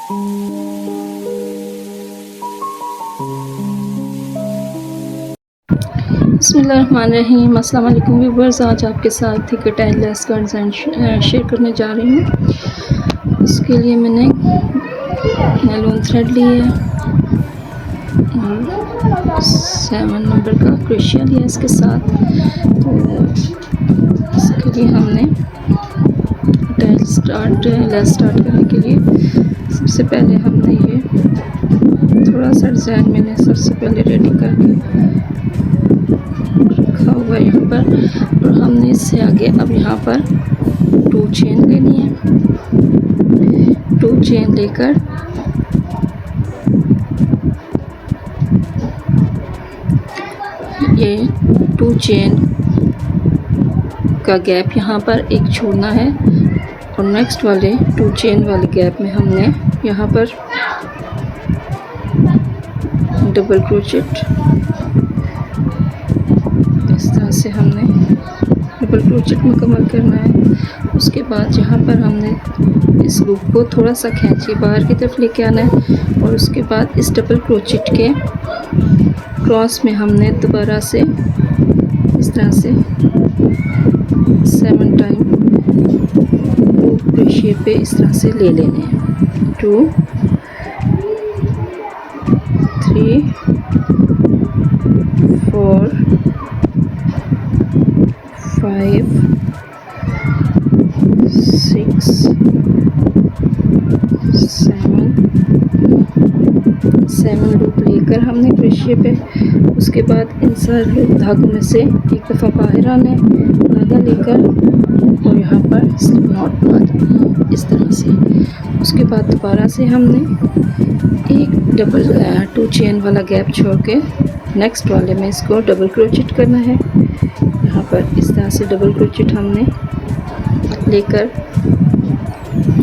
बिस्मिल्लाहिर्रहमानिर्रहीम। अस्सलाम वालेकुम व्यूअर्स, आज आपके साथ एक टाइल लेस का डिज़ाइन शेयर करने जा रही हूँ। उसके लिए मैंने नायलॉन थ्रेड ली है और 7 नंबर का क्रोशिया लिया इसके साथ। तो इसके लिए हमने टाइल लेस स्टार्ट करने के लिए सबसे पहले हमने ये थोड़ा सा डिज़ाइन मैंने सबसे पहले रेडी करके रखा हुआ है यहाँ पर, और हमने इससे आगे अब यहाँ पर 2 चेन लेनी है। 2 चेन लेकर ये 2 चेन का गैप यहाँ पर एक छोड़ना है, और नेक्स्ट वाले 2 चेन वाले गैप में हमने यहाँ पर डबल क्रोचेट इस तरह से हमने डबल क्रोचेट मुकम्मल करना है। उसके बाद यहाँ पर हमने इस लूप को थोड़ा सा खींच के बाहर की तरफ लेके आना है, और उसके बाद इस डबल क्रोचेट के क्रॉस में हमने दोबारा से इस तरह से 7 टाइम क्रोशिये पे इस तरह से ले लेने हैं। 2 3 4 5 6 7 लूप लेकर हमने क्रोशिये पे, उसके बाद इन सारे धागों में से एक दफ़ा बाहर आना है धागा लेकर, और यहाँ पर स्लिप नॉट बना देना इस तरह से। उसके बाद दोबारा से हमने एक 2 चेन वाला गैप छोड़ के नेक्स्ट वाले में इसको डबल क्रोचेट करना है। यहाँ पर इस तरह से डबल क्रोचेट हमने लेकर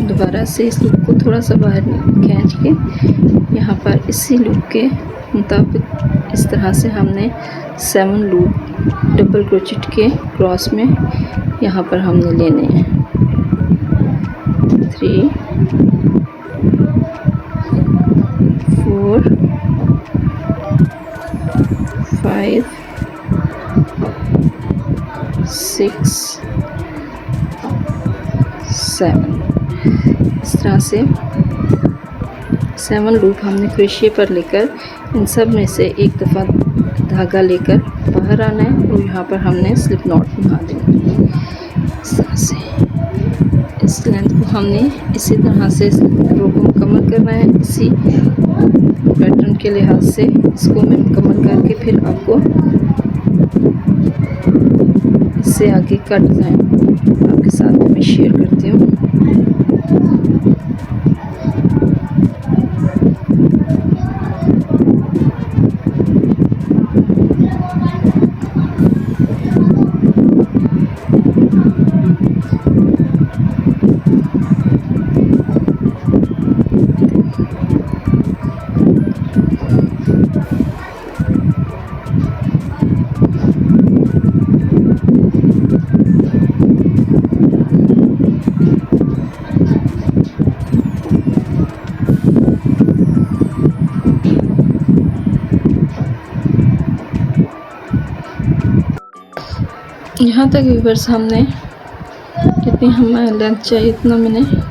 दोबारा से इस लूप को थोड़ा सा बाहर खींच के यहाँ पर इसी लूप के मुताबिक इस तरह से हमने 7 लूप डबल क्रोचेट के क्रॉस में यहाँ पर हमने लेने हैं। 3 4 5 6 7 इस तरह से 7 लूप हमने क्रोशिये पर लेकर इन सब में से एक दफ़ा धागा लेकर बाहर आना है, और यहाँ पर हमने स्लिप नॉट बना देना है इस तरह से। इस लेंथ को हमने इसी तरह से रो को मुकम्मल करना है। इसी पैटर्न के लिहाज से इसको मैं मुकम्मल करके फिर आपको इससे आगे का डिज़ाइन आपके साथ मैं शेयर करती हूँ। यहाँ तक व्यूअर्स हमने जितनी हमें लेंथ चाहिए इतना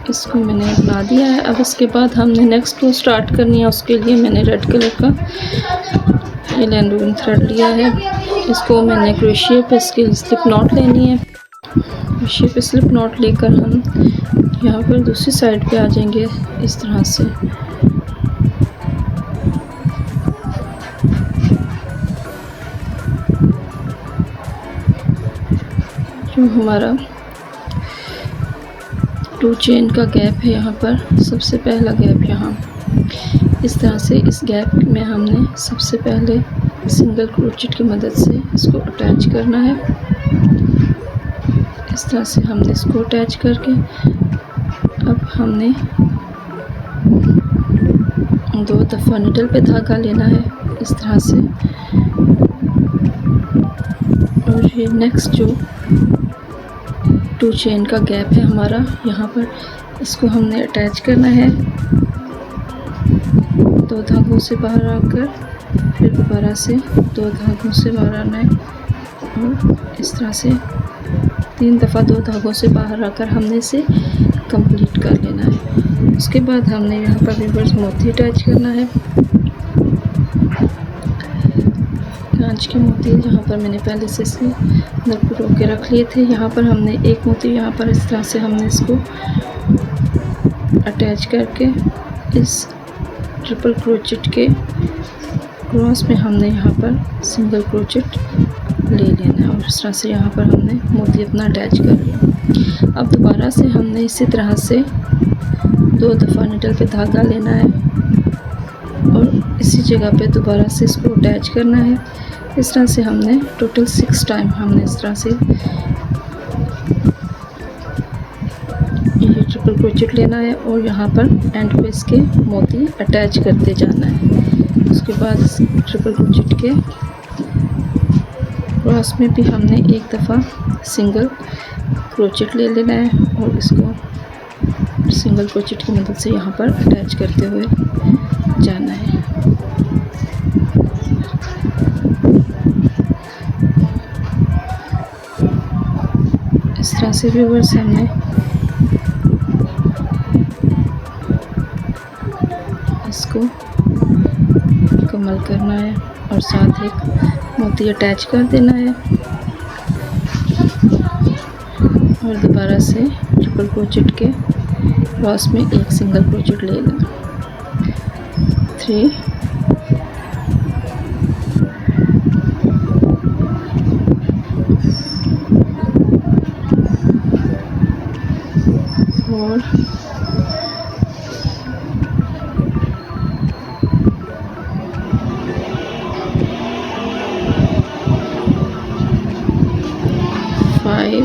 इसको मैंने बना दिया है। अब इसके बाद हमने नेक्स्ट रो स्टार्ट करनी है। उसके लिए मैंने रेड कलर का ये नायलॉन थ्रेड लिया है। इसको मैंने क्रोशिये पे इसकी स्लिप नॉट लेनी है। क्रोशिये पे स्लिप नॉट लेकर हम यहाँ पर दूसरी साइड पे आ जाएंगे इस तरह से। जो हमारा 2 चेन का गैप है यहाँ पर, सबसे पहला गैप यहाँ इस तरह से, इस गैप में हमने सबसे पहले सिंगल क्रोचेट की मदद से इसको अटैच करना है। इस तरह से हमने इसको अटैच करके अब हमने 2 दफ़ा निडल पे धागा लेना है इस तरह से, और ये नेक्स्ट जो 2 चेन का गैप है हमारा यहाँ पर, इसको हमने अटैच करना है 2 धागों से बाहर आकर फिर दोबारा से 2 धागों से बाहर आना है और इस तरह से 3 दफ़ा 2 धागों से बाहर आकर हमने इसे कंप्लीट कर लेना है। उसके बाद हमने यहाँ पर रिवर्स मोती अटैच करना है। कांच के मोती जहाँ पर मैंने पहले से इसे अंदर पुरो के रख लिए थे, यहाँ पर हमने एक मोती यहाँ पर इस तरह से हमने इसको अटैच करके इस ट्रिपल क्रोचेट के क्रॉस में हमने यहाँ पर सिंगल क्रोचेट ले लेना है और इस तरह से यहाँ पर हमने मोती अपना अटैच कर लिया। अब दोबारा से हमने इसी तरह से 2 दफ़ा नीडल पे धागा लेना है और इसी जगह पे दोबारा से इसको अटैच करना है। इस तरह से हमने टोटल 6 टाइम हमने इस तरह से ये ट्रिपल क्रोचेट लेना है और यहाँ पर एंड पे इसके मोती अटैच करते जाना है। उसके बाद इस ट्रिपल क्रोचेट के क्रॉस में भी हमने एक दफ़ा सिंगल क्रोचेट ले लेना है और इसको सिंगल क्रोचेट की मदद से यहाँ पर अटैच करते हुए जाना है। इस तरह से व्यूअर्स हमने इसको मुकम्मल करना है और साथ एक मोती अटैच कर देना है और दोबारा से ट्रिपल क्रोचेट के क्रॉस में एक सिंगल क्रोचेट ले लेना। 3 4 5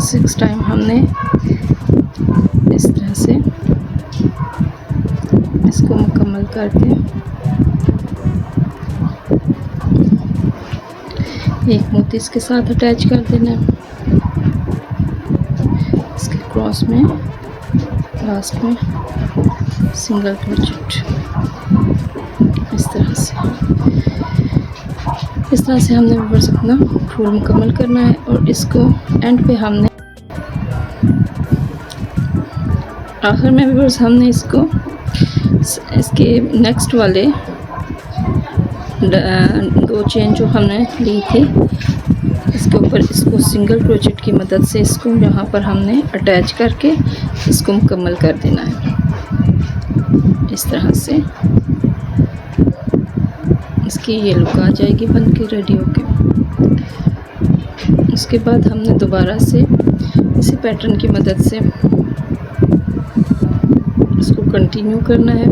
6 टाइम हमने इस तरह से इसको मुकम्मल करके एक मोती इसके साथ अटैच कर देना है। इसके क्रॉस में लास्ट में सिंगल क्रोचेट इस तरह से हमने व्यूअर्स अपना फूल मुकम्मल करना है और इसको एंड पे हमने आखिर में व्यूअर्स हमने इसको इसके नेक्स्ट वाले 2 चेन जो हमने ली थी इसके ऊपर इसको सिंगल क्रोचेट की मदद से इसको यहाँ पर हमने अटैच करके इसको मुकम्मल कर देना है। इस तरह से इसकी ये लुक आ जाएगी बन के रेडी होके। उसके बाद हमने दोबारा से इसी पैटर्न की मदद से इसको कंटिन्यू करना है।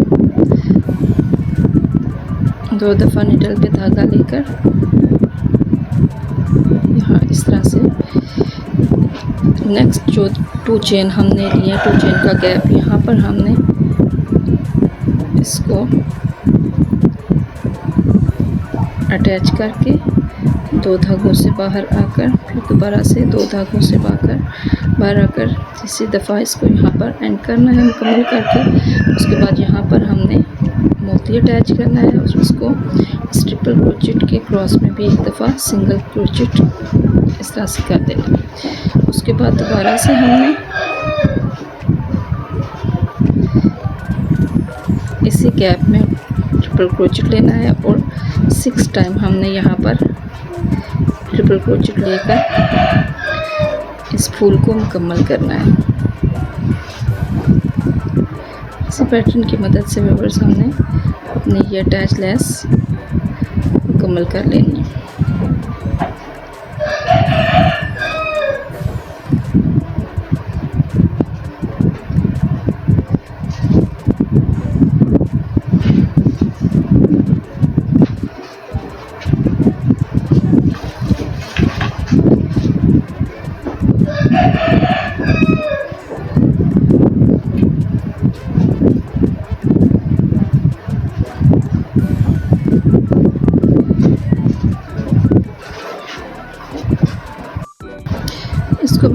2 दफ़ा नीडल पे धागा लेकर यहाँ इस तरह से नेक्स्ट जो 2 चेन हमने लिए 2 चेन का गैप यहाँ पर हमने इसको अटैच करके 2 धागों से बाहर आकर फिर दोबारा से 2 धागों से बाहर आकर तीसरी दफ़ा इसको यहाँ पर एंड करना है मुकम्मल करके। उसके बाद यहाँ पर हमने मोती अटैच करना है और उसको इस ट्रिपल क्रोचेट के क्रॉस में भी एक दफ़ा सिंगल क्रोचेट इस तरह से कर देना। उसके बाद दोबारा से हमने इसी गैप में ट्रिपल क्रोचेट लेना है और 6 टाइम हमने यहाँ पर ट्रिपल क्रोचेट लेकर इस फूल को मुकम्मल करना है। इसी पैटर्न की मदद से व्यूअर्स हमने अपनी ये अटैच लेस मुकम्मल कर लेनी है।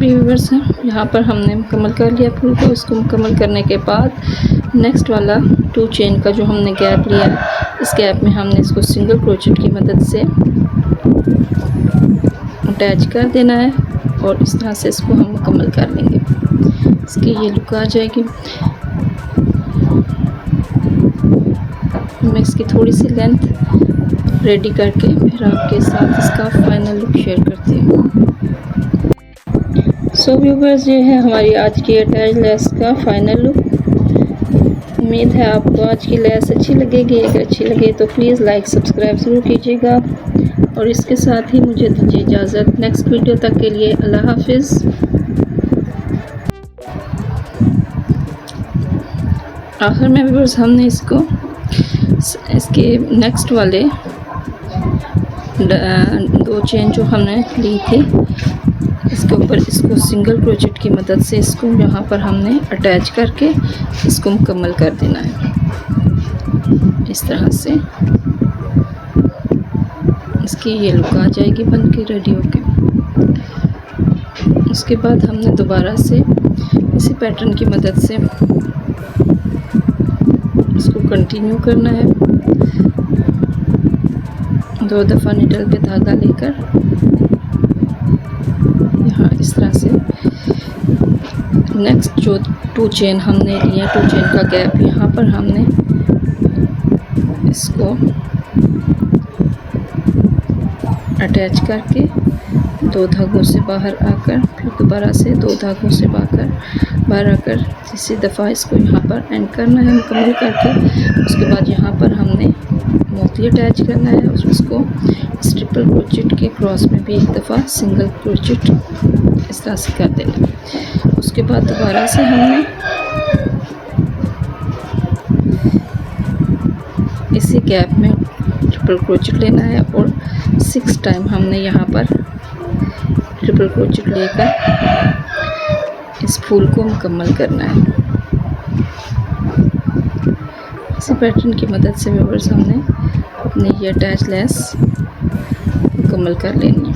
भी व्यूअर्स हैं, यहाँ पर हमने मुकम्मल कर लिया फूल को। इसको मुकम्मल करने के बाद नेक्स्ट वाला 2 चेन का जो हमने गैप लिया, इस गैप में हमने इसको सिंगल क्रोचेट की मदद से अटैच कर देना है और इस तरह से इसको हम मुकम्मल कर लेंगे। इसकी ये लुक आ जाएगी। मैं इसकी थोड़ी सी लेंथ रेडी करके फिर आपके साथ इसका फाइनल लुक शेयर करती हूँ। सो व्यूवर्स, ये है हमारी आज की अटैच लेस का फाइनल लुक। उम्मीद है आपको आज की लेस अच्छी लगेगी। अगर अच्छी लगे तो प्लीज़ लाइक सब्सक्राइब ज़रूर कीजिएगा और इसके साथ ही मुझे दीजिए इजाज़त। नेक्स्ट वीडियो तक के लिए अल्लाह हाफिज़। आखिर में व्यूवर्स हमने इसके नेक्स्ट वाले 2 चेन जो हमने ली थी, इसके ऊपर इसको सिंगल क्रोचेट की मदद से इसको यहाँ पर हमने अटैच करके इसको मुकम्मल कर देना है। इस तरह से इसकी ये लुक आ जाएगी बन के रेडी होके। उसके बाद हमने दोबारा से इसी पैटर्न की मदद से इसको कंटिन्यू करना है। 2 दफ़ा नीडल पे धागा लेकर यहाँ इस तरह से नेक्स्ट जो 2 चेन हमने लिए, 2 चेन का गैप, यहाँ पर हमने इसको अटैच करके 2 धागों से बाहर आकर फिर दोबारा से 2 धागों से बाहर आकर तीसरी दफ़ा इसको यहाँ पर एंड करना है मुकम्मल करके। उसके बाद यहाँ पर हमने मोती अटैच करना है और उसको इस ट्रिपल क्रोचेट के क्रॉस में भी एक दफ़ा सिंगल क्रोचेट इस तरह से कर देना है। उसके बाद दोबारा से हमने इसी गैप में ट्रिपल क्रोचेट लेना है और 6 टाइम हमने यहाँ पर ट्रिपल क्रोचेट लेकर इस फूल को मुकम्मल करना है। इसी पैटर्न की मदद से व्यूअर्स हमने अपनी ये अटैच लेस मुकम्मल कर लेनी है।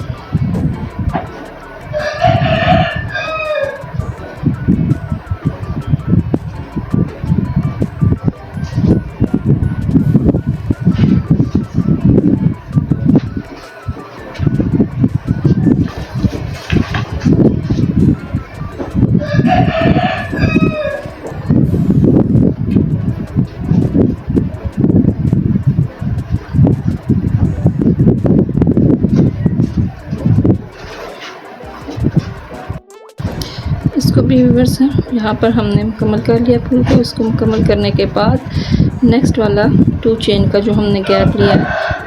इसको भी व्यूअर्स हैं, यहाँ पर हमने मुकम्मल कर लिया फूल को। इसको मुकम्मल करने के बाद नेक्स्ट वाला 2 चेन का जो हमने गैप लिया,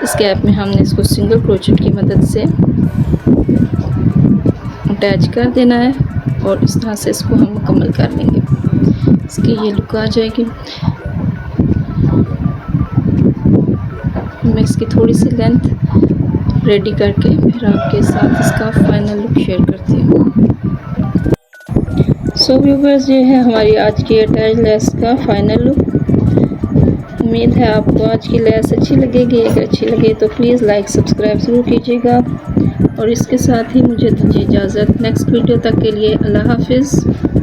इस गैप में हमने इसको सिंगल क्रोचेट की मदद से अटैच कर देना है और इस तरह से इसको हम मुकम्मल कर लेंगे। इसकी ये लुक आ जाएगी। मैं इसकी थोड़ी सी लेंथ रेडी करके फिर आपके साथ इसका फाइनल लुक शेयर करती हूँ। सो व्यूवर्स, ये है हमारी आज की अटैच लेस का फाइनल लुक। उम्मीद है आपको आज की लेस अच्छी लगेगी। अगर अच्छी लगे तो प्लीज़ लाइक सब्सक्राइब ज़रूर कीजिएगा और इसके साथ ही मुझे दीजिए इजाज़त। नेक्स्ट वीडियो तक के लिए अल्लाह हाफिज़।